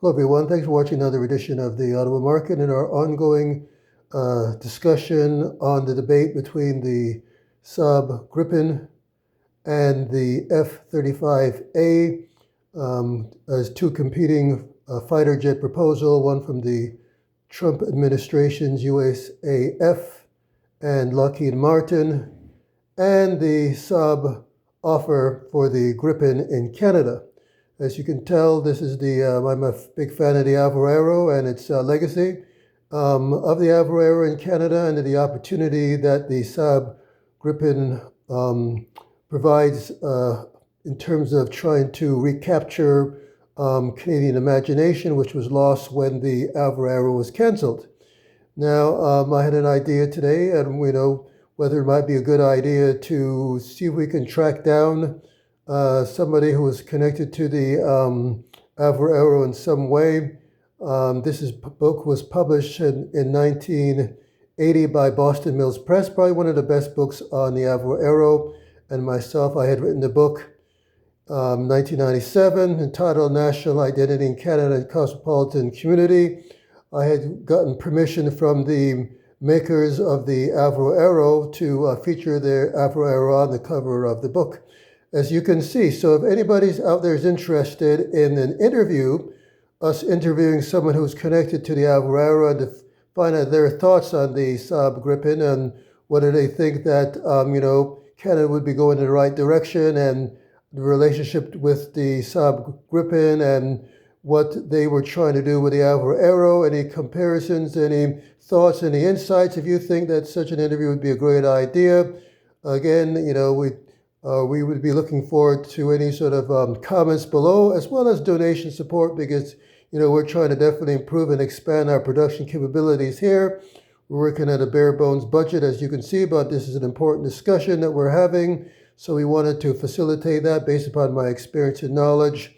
Hello everyone, thanks for watching another edition of the Ottawa Market and our ongoing discussion on the debate between the Saab-Gripen and the F-35A as two competing fighter jet proposal, one from the Trump administration's USAF and Lockheed Martin, and the Saab offer for the Gripen in Canada. As you can tell, this is I'm a big fan of the Avro Arrow and its legacy of the Avro Arrow in Canada and the opportunity that the Saab-Gripen provides in terms of trying to recapture Canadian imagination, which was lost when the Avro Arrow was canceled. Now, I had an idea today, and we know whether it might be a good idea to see if we can track down somebody who was connected to the Avro Arrow in some way. This book was published in 1980 by Boston Mills Press, probably one of the best books on the Avro Arrow. And myself, I had written the book 1997 entitled National Identity in Canada and Cosmopolitan Community. I had gotten permission from the makers of the Avro Arrow to feature their Avro Arrow on the cover of the book. As you can see, so if anybody's out there is interested in an interview, us interviewing someone who's connected to the Avro Arrow and to find out their thoughts on the Saab-Gripen and whether they think that, Canada would be going in the right direction and the relationship with the Saab-Gripen and what they were trying to do with the Avro Arrow, any comparisons, any thoughts, any insights. If you think that such an interview would be a great idea, again, we would be looking forward to any sort of comments below, as well as donation support, because we're trying to definitely improve and expand our production capabilities here. We're working at a bare bones budget, as you can see, but this is an important discussion that we're having. So we wanted to facilitate that based upon my experience and knowledge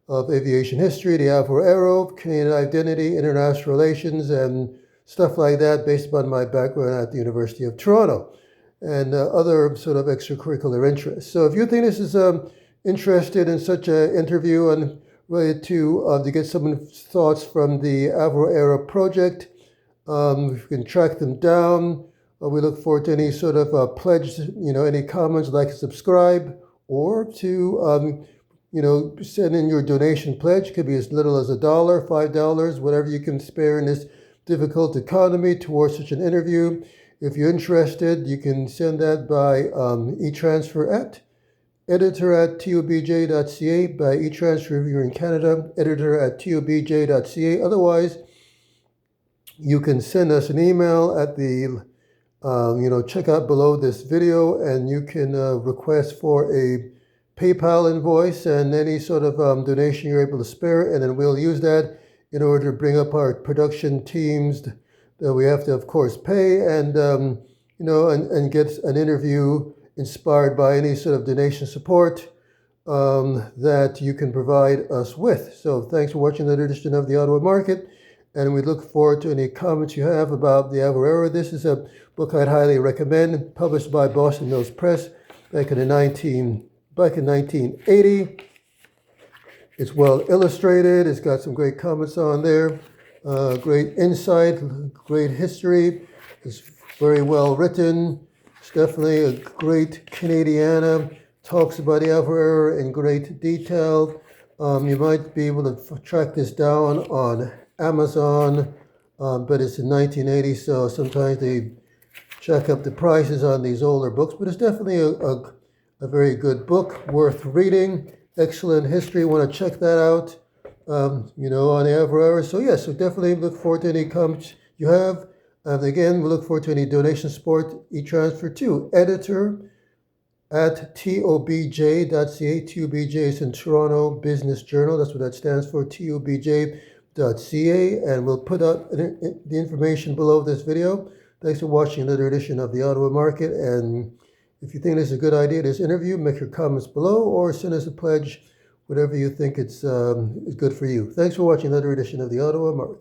of aviation history, the Avro Arrow, Canadian identity, international relations, and stuff like that, based upon my background at the University of Toronto and other sort of extracurricular interests. So if you think this is interested in such an interview and ready to get some thoughts from the Avro Arrow project, if you can track them down, we look forward to any sort of pledge, any comments, like and subscribe, or to, send in your donation pledge. It could be as little as $1, $5, whatever you can spare in this difficult economy towards such an interview. If you're interested, you can send that by e-transfer at editor@tobj.ca, by e-transfer if you're in Canada, editor@tobj.ca. Otherwise, you can send us an email at the, check out below this video, and you can request for a PayPal invoice and any sort of donation you're able to spare, and then we'll use that in order to bring up our production teams that we have to, of course, pay, and and get an interview inspired by any sort of donation support that you can provide us with. So thanks for watching another edition of the Ottawa Market, and we look forward to any comments you have about the Avro Arrow. This is a book I'd highly recommend, published by Boston Mills Press back in 1980. It's well illustrated. It's got some great comments on there. Great insight, great history. It's very well written. It's definitely a great Canadiana. Talks about the Avro Arrow in great detail. You might be able to track this down on Amazon, but it's in 1980, so sometimes they jack up the prices on these older books. But it's definitely a very good book, worth reading. Excellent history. Want to check that out. On the Avro Arrow. So yes, so definitely look forward to any comments you have. And again, we look forward to any donation support, e-transfer to editor@tobj.ca. TOBJ is in Toronto Business Journal. That's what that stands for, tobj.ca. And we'll put out the information below this video. Thanks for watching another edition of the Ottawa Market. And if you think this is a good idea, this interview, make your comments below or send us a pledge, whatever you think is good for you. Thanks for watching another edition of the Ottawa Market.